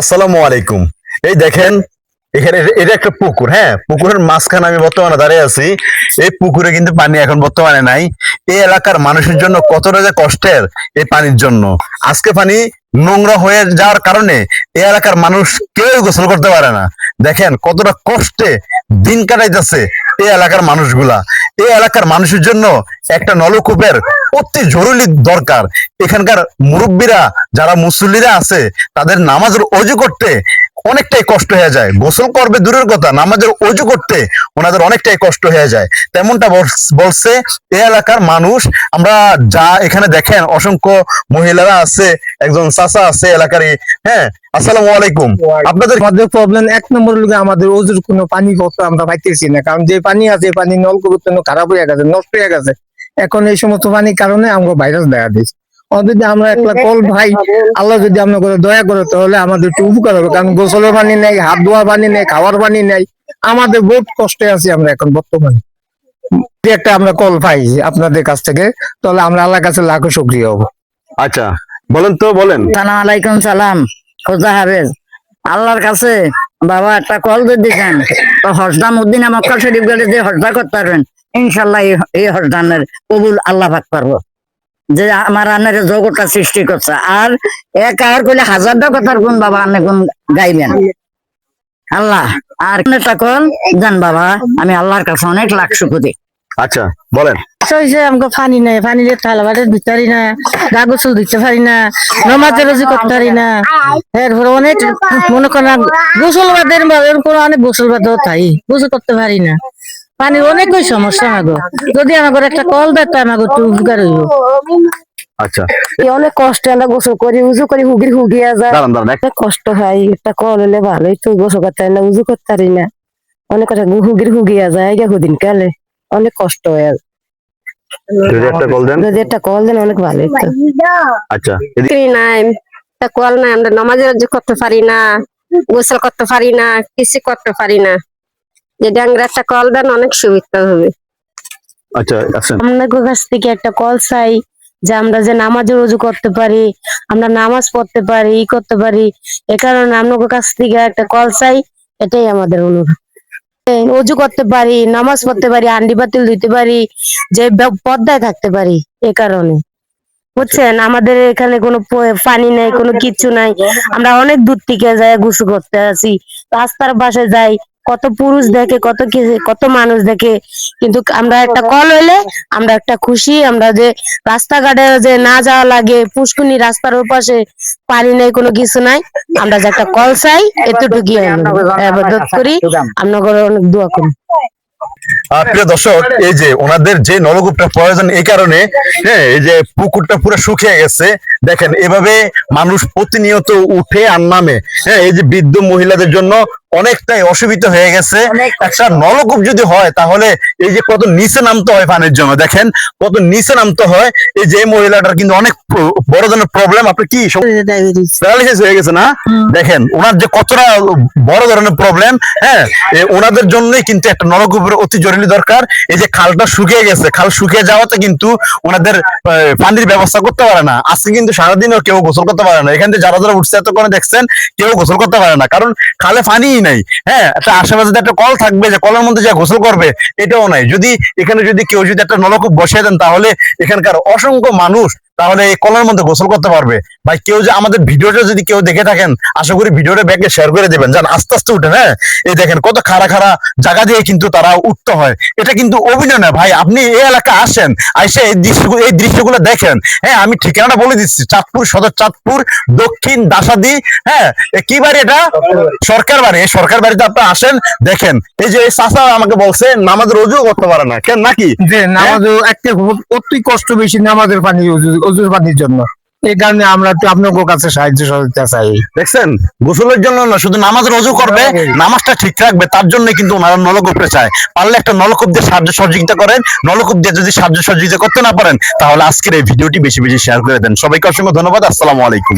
আসসালামু আলাইকুম। এই দেখেন, এখানে এটা একটা পুকুর। হ্যাঁ, পুকুরের মাঝখানে আমি বর্তমানে দাঁড়িয়ে আছি। এই পুকুরে কিন্তু পানি এখন বর্তমানে নাই। এই এলাকার মানুষের জন্য কতটা যে কষ্টের এই পানির জন্য। আজকে পানি নোংরা হয়ে যাওয়ার কারণে এই এলাকার মানুষ কেউ গোসল করতে পারে না। দেখেন কতটা কষ্টে দিন কাটাইতেছে এই এলাকার মানুষগুলা। এই এলাকার মানুষের জন্য একটা নলকূপের অতি জরুরি দরকার। এখানকার মুরব্বীরা, যারা মুসল্লিরা আছে, তাদের নামাজের অজু করতে অনেকটাই কষ্ট হয়ে যায়। গোসল করবে দূরের কথা, নামাজের অজু করতে ওনাদের অনেকটাই কষ্ট হয়ে যায়। তেমনটা বলছে এই এলাকার মানুষ। আমরা যা এখানে দেখেন অসংখ্য মহিলারা আছে, একজন চাচা আছে এলাকারই। হ্যাঁ, আসসালামু আলাইকুম। আপনাদের আমাদের প্রবলেম এক নম্বর হলো আমাদের ওজুর কোনো পানি পত্র আমরা পাইতেছি না, কারণ যে পানি আছে পানি নলকূপের জন্য খারাপ হয়ে গেছে, নষ্ট হয়ে গেছে। এখন এই সমস্ত পানির কারণে আমরা ভাইরাস দেখা দিচ্ছি। যদি আমরা একটা কল ভাই, আল্লাহ যদি আমরা করে দয়া করে তাহলে আমাদের একটু উপকার হবে, কারণ গোসলের পানি নেই, হাত ধোয়ার পানি নেই, খাওয়ার পানি নেই। আমাদের বহুত কষ্টে আছি আমরা এখন বর্তমানে। যদি একটা আমরা কল পাই আপনাদের কাছ থেকে, তাহলে আমরা আল্লাহর কাছে লাখো শুকরিয়া হবো। আচ্ছা, বলেন তো, বলেন। সালাম আলাইকুম। সালাম, খোদা হাফেজ। আল্লাহর কাছে বাবা একটা কল যদি দেন তো হজদাম উদ্দিন মক্কা শরীফ গেলে যে হজদা করতে পারবেন, ইনশাল্লাহ এই হজদানের কবুল আল্লাহ পাক পারবো। যে আমার আন্নারে জগৎটা সৃষ্টি করছে। আর এক আর করলে হাজারটা কথার গুণ বাবা আন্নে গুণ গাইবেন আল্লাহ। আর একটা কল দেন বাবা, আমি আল্লাহর কাছে অনেক লাখ শুকরি। আচ্ছা, বলেন। আমাকে পানি নেই, পানি দিয়ে থালা বাড়ি দিতে পারি না, গা গোসল দিতে পারি না, নমাজের রোজি করতে পারি না। এরপরে অনেক মনে করেন গোসল বাদের অনেক গোসল বাদেও তাই গোসল করতে পারি না। পানির অনেকই সমস্যা আমাকে। যদি আমাকে একটা কল দেয় তো আমাকে একটু উপকার হইব। আচ্ছা, অনেক কষ্ট, আমরা গোসল করি, উজু করি, হুগিয়া যায়, কষ্ট হয়। একটা কল হলে ভালোই, তো গোসল করতে পারি না, উজু করতে পারি না, অনেক কথা হুগিয়া যায় হুদিন কালে, অনেক কষ্ট হয়। যদি একটা কল দেন, যদি একটা কল দেন অনেক ভালো হতো। আচ্ছা। নাই, একটা কল নাই, আমরা নামাজের রোজা করতে পারি না, গোসল করতে পারি না, কিছু করতে পারি না। যদি আমরা একটা কল দেন অনেক সুবিধা হবে। আচ্ছা, আসেন। আপনাদের কাছ থেকে একটা কল চাই, যে আমরা যে নামাজের রোজু করতে পারি, আমরা নামাজ পড়তে পারি, ই করতে পারি। এ কারণে আপনাদের কাছ থেকে একটা কল চাই, এটাই আমাদের অনুরোধ। অজু করতে পারি, নামাজ পড়তে পারি, হান্ডি পাতিল দিতে পারি, যে পর্দায় থাকতে পারি। এ কারণে বুঝছেন, আমাদের এখানে কোনো পানি নাই, কোনো কিছু নাই। আমরা অনেক দূর থেকে যাই গোসল করতে আসি, রাস্তার পাশে যাই, কত পুরুষ দেখে, কত মানুষ দেখে, কিন্তু আমরা একটা কল হইলে আমরা একটা খুশি। আমরা যে রাস্তাঘাটে যে না যাওয়া লাগে, পুষ্কুনি রাস্তার ওপাশে পানি নেই, কোনো কিছু নাই, আমরা যে একটা কল চাই, এতটুকুই আবাদত করি। আপনাদের অনেক দোয়া করি। প্রিয় দর্শক, এই যে ওনাদের যে নলকূপটা প্রয়োজন, এই কারণে হ্যাঁ, এই যে পুকুরটা পুরো শুকিয়ে গেছে। দেখেন এভাবে মানুষ প্রতিনিয়ত উঠে আর নামে। হ্যাঁ, এই যে বৃদ্ধ মহিলাদের জন্য অনেকটাই অসুবিধা হয়ে গেছে। একটা নলকূপ যদি হয় তাহলে এই যে কত নিচে নামতে হয় পানির জন্য, দেখেন কত নিচে নামতে হয়। এই যে মহিলাটার কিন্তু অনেক বড় ধরনের প্রবলেম। আপনি কি প্যারালাইসিস হয়ে গেছে না? দেখেন ওনার যে কতটা বড় ধরনের প্রবলেম। হ্যাঁ, ওনাদের জন্যই কিন্তু একটা নলকূপের অতি জরুরি দরকার। এই যে খালটা শুকিয়ে গেছে, খাল শুকিয়ে যাওয়াতে কিন্তু ওনাদের পানির ব্যবস্থা করতে পারে না। আজকে কিন্তু সারাদিনও কেউ গোসল করতে পারে না। এখান থেকে যারা যারা উঠছে এতক্ষণে দেখছেন, কেউ গোসল করতে পারে না, কারণ খালে পানিই নাই। হ্যাঁ, একটা আশেপাশে একটা কল থাকবে, যে কলের মধ্যে যা গোসল করবে, এটাও নাই। যদি এখানে যদি কেউ যদি একটা নলকূপ বসিয়ে দেন, তাহলে এখানকার অসংখ্য মানুষ তাহলে এই কলের মধ্যে গোসল করতে পারবে। ভাই, কেউ যে আমাদের ভিডিওটা যদি কেউ দেখে থাকেন, আশা করি ভিডিওটা ব্যাগে শেয়ার করে দেবেন। যান আস্তে আস্তে উঠেন। হ্যাঁ, এই দেখেন কত খাড়া খাড়া জায়গা দিয়ে কিন্তু তারা উঠতে হয়। এটা কিন্তু অভিনয় না ভাই। আপনি এই এলাকা আসেন, আইসে এই দৃশ্যগুলো দেখেন। হ্যাঁ, আমি ঠিকানাটা বলে দিচ্ছি, চাঁদপুর সদর, চাঁদপুর দক্ষিণ দাসাদি। হ্যাঁ, কি বাড়ি এটা? সরকার বাড়ি। এই সরকার বাড়িতে আপনি আসেন, দেখেন এই যে চাচা আমাকে বলছে নামাজের অজু করতে পারে না, কেন নাকি? যে নামাজও একটা অতি কষ্ট বেশি নামাজের পানি, অজুর পানির জন্য। এই কারণে আমরা একটু আপনাদের কাছে সাহায্য সহযোগিতা চাই। দেখছেন, গোসলের জন্য না, শুধু নামাজের অজু করবে, নামাজটা ঠিক রাখবে, তার জন্য কিন্তু ওনারা নলকূপে চায়। পারলে একটা নলকূপ দিয়ে সাহায্য সহযোগিতা করেন। নলকূপ দিয়ে যদি সাহায্য সহযোগিতা করতে না পারেন, তাহলে আজকের এই ভিডিওটি বেশি বেশি শেয়ার করে দেন। সবাইকে অসংখ্য ধন্যবাদ। আসসালামু আলাইকুম।